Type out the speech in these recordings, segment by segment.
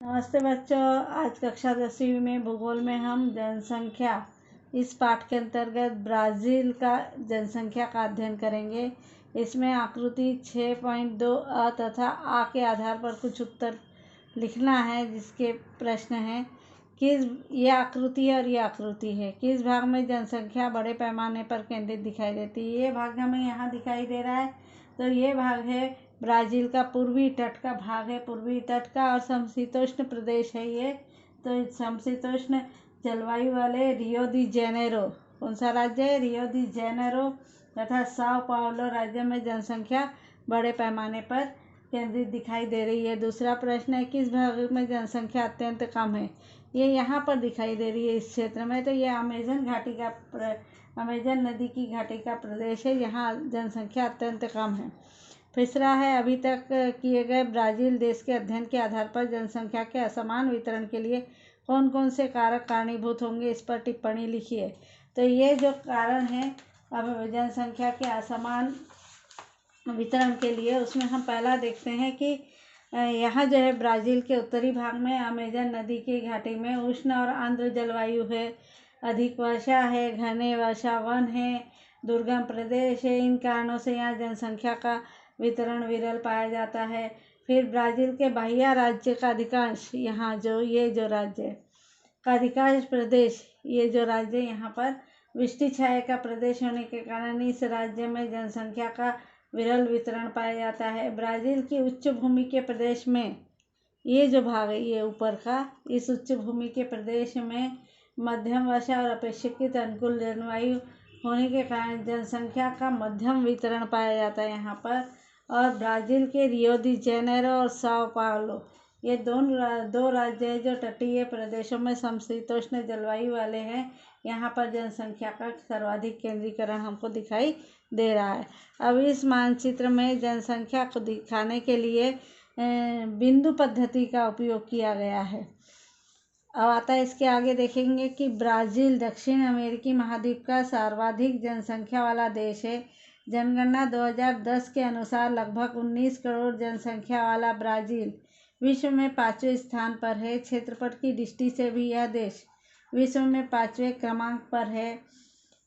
नमस्ते बच्चों। आज कक्षा 10वीं में भूगोल में हम जनसंख्या इस पाठ के अंतर्गत ब्राज़ील का जनसंख्या का अध्ययन करेंगे। इसमें आकृति 6.2 अ तथा आ के आधार पर कुछ उत्तर लिखना है, जिसके प्रश्न हैं किस ये आकृति है और ये आकृति है, किस भाग में जनसंख्या बड़े पैमाने पर केंद्रित दिखाई देती है। ये भाग हमें यहाँ दिखाई दे रहा है, तो ये भाग है ब्राज़ील का पूर्वी तट का भाग है, पूर्वी तट का, और समशीतोष्ण प्रदेश है ये। तो समशीतोष्ण जलवायु वाले रियो दी जेनेरो, कौन सा राज्य है? रियो दी जेनेरो तथा साओ पाउलो राज्य में जनसंख्या बड़े पैमाने पर केंद्रित दिखाई दे रही है। दूसरा प्रश्न है किस भाग में जनसंख्या अत्यंत कम है? ये यहाँ पर दिखाई दे रही है इस क्षेत्र में। तो ये अमेजन नदी की घाटी का प्रदेश है, यहाँ जनसंख्या अत्यंत कम है। तीसरा है अभी तक किए गए ब्राज़ील देश के अध्ययन के आधार पर जनसंख्या के असमान वितरण के लिए कौन कौन से कारक कारणीभूत होंगे, इस पर टिप्पणी लिखिए। तो ये जो कारण है अब जनसंख्या के असमान वितरण के लिए, उसमें हम पहला देखते हैं कि यहाँ जो है ब्राज़ील के उत्तरी भाग में अमेजन नदी की घाटी में उष्ण और आर्द्र जलवायु है, अधिक वर्षा है, घने वर्षा वन है, दुर्गम प्रदेश है। इन कारणों से यहाँ जनसंख्या का वितरण विरल पाया जाता है। फिर ब्राज़ील के बाह्य राज्य का अधिकांश, यहाँ ये जो राज्य का अधिकांश प्रदेश, ये जो राज्य यहाँ पर वृष्टि छाया का प्रदेश होने के कारण इस राज्य में जनसंख्या का विरल वितरण पाया जाता है। ब्राज़ील की उच्च भूमि के प्रदेश में, ये जो भाग है ये ऊपर का, इस उच्च भूमि के प्रदेश में मध्यम वर्षा और अपेक्षाकृत अनुकूल जलवायु होने के कारण जनसंख्या का मध्यम वितरण पाया जाता है यहाँ पर। और ब्राज़ील के रियो दी जेनेरो और साओ पाउलो, ये दो राज्य हैं जो तटीय प्रदेशों में समशीतोष्ण जलवायु वाले हैं। यहाँ पर जनसंख्या का सर्वाधिक केंद्रीकरण हमको दिखाई दे रहा है। अब इस मानचित्र में जनसंख्या को दिखाने के लिए बिंदु पद्धति का उपयोग किया गया है। अब आता है इसके आगे देखेंगे कि ब्राज़ील दक्षिण अमेरिकी महाद्वीप का सर्वाधिक जनसंख्या वाला देश है। जनगणना 2010 के अनुसार लगभग 19 करोड़ जनसंख्या वाला ब्राज़ील विश्व में 5वें स्थान पर है। क्षेत्रफल की दृष्टि से भी यह देश विश्व में 5वें क्रमांक पर है।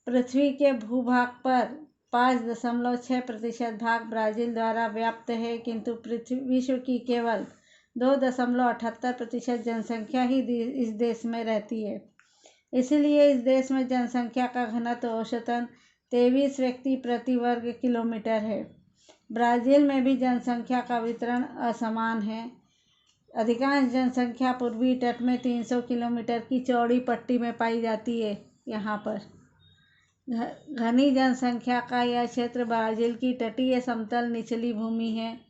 पृथ्वी के भूभाग पर 5.6% भाग ब्राज़ील द्वारा व्याप्त है, किंतु विश्व की केवल 2.78% जनसंख्या ही इस देश में रहती है। इसलिए इस देश में जनसंख्या का घनत्व औसतन 23 व्यक्ति प्रति वर्ग किलोमीटर है। ब्राज़ील में भी जनसंख्या का वितरण असमान है। अधिकांश जनसंख्या पूर्वी तट में 300 किलोमीटर की चौड़ी पट्टी में पाई जाती है। यहाँ पर घनी जनसंख्या का यह क्षेत्र ब्राज़ील की तटीय समतल निचली भूमि है।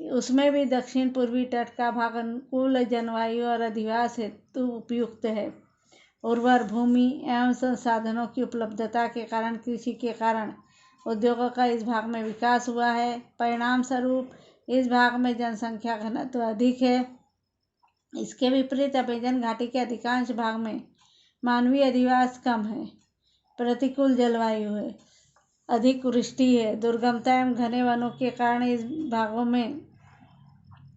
उसमें भी दक्षिण पूर्वी तट का भाग अनुकूल जलवायु और अधिवास हेतु उपयुक्त है। उर्वर भूमि एवं संसाधनों की उपलब्धता के कारण कृषि के कारण उद्योगों का इस भाग में विकास हुआ है। परिणाम स्वरूप इस भाग में जनसंख्या घनत्व अधिक है। इसके विपरीत अमेजन घाटी के अधिकांश भाग में मानवीय अधिवास कम है, प्रतिकूल जलवायु है, अधिक वृष्टि है। दुर्गमता एवं घने वनों के कारण इस भागों में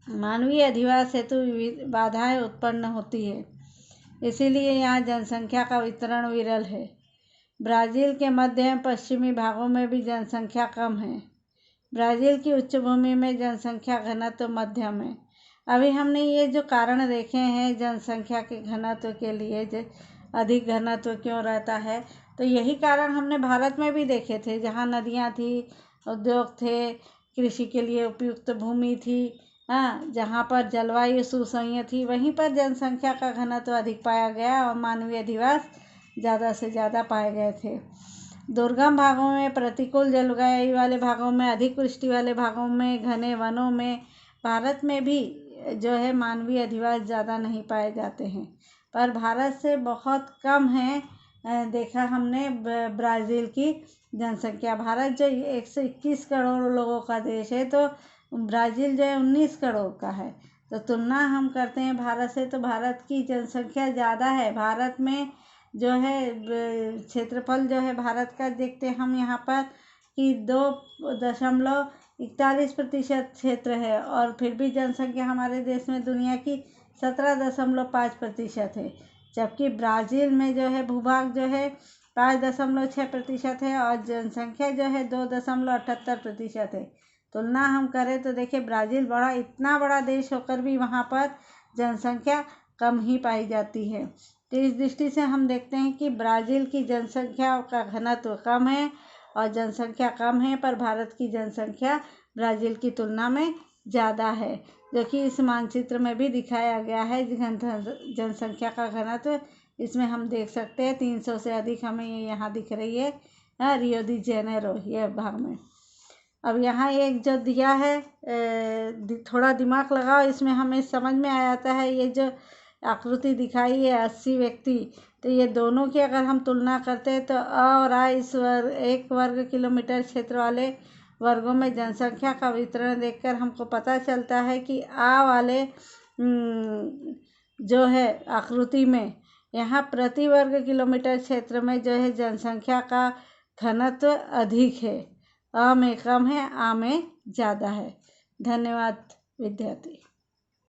मानवीय अधिवास हेतु बाधाएं उत्पन्न होती है, इसीलिए यहाँ जनसंख्या का वितरण विरल है। ब्राज़ील के मध्य एवं पश्चिमी भागों में भी जनसंख्या कम है। ब्राज़ील की उच्च भूमि में जनसंख्या घनत्व मध्यम है। अभी हमने ये जो कारण देखे हैं जनसंख्या के घनत्व के लिए, अधिक घनत्व क्यों रहता है, तो यही कारण हमने भारत में भी देखे थे, जहाँ नदियाँ थी, उद्योग थे, कृषि के लिए उपयुक्त भूमि थी, जहाँ पर जलवायु सुसह्य थी, वहीं पर जनसंख्या का घनत्व अधिक पाया गया और मानवीय अधिवास ज़्यादा से ज़्यादा पाए गए थे। दुर्गम भागों में, प्रतिकूल जलवायु वाले भागों में, अधिक वृष्टि वाले भागों में, घने वनों में भारत में भी जो है मानवीय अधिवास ज़्यादा नहीं पाए जाते हैं, पर भारत से बहुत कम है। देखा हमने ब्राज़ील की जनसंख्या, भारत जो 121 करोड़ लोगों का देश है, तो ब्राज़ील जो है 19 करोड़ का है। तो तुलना हम करते हैं भारत से, तो भारत की जनसंख्या ज़्यादा है। भारत में जो है क्षेत्रफल जो है भारत का देखते हैं हम यहाँ पर कि 2.41% क्षेत्र है, और फिर भी जनसंख्या हमारे देश में दुनिया की 17.5% है, जबकि ब्राज़ील में जो है भूभाग जो है 5.6% है और जनसंख्या जो है 2.78% है। तुलना हम करें तो देखिए ब्राज़ील इतना बड़ा देश होकर भी वहाँ पर जनसंख्या कम ही पाई जाती है। तो इस दृष्टि से हम देखते हैं कि ब्राज़ील की जनसंख्या का घनत्व कम है और जनसंख्या कम है, पर भारत की जनसंख्या ब्राज़ील की तुलना में ज़्यादा है, जो कि इस मानचित्र में भी दिखाया गया है। जनसंख्या का घनत्व इसमें हम देख सकते हैं 300 से अधिक हमें ये यहाँ दिख रही है रियो डी जेनेरो ये भाग में। अब यहाँ एक जो दिया है थोड़ा दिमाग लगाओ, इसमें हमें समझ में आ जाता है। ये जो आकृति दिखाई है 80 व्यक्ति, तो ये दोनों की अगर हम तुलना करते हैं तो और इस 1 वर्ग किलोमीटर क्षेत्र वाले वर्गों में जनसंख्या का वितरण देखकर हमको पता चलता है कि वाले जो है आकृति में यहाँ प्रति वर्ग किलोमीटर क्षेत्र में जो है जनसंख्या का घनत्व अधिक है, में कम है, में ज़्यादा है। धन्यवाद विद्यार्थी।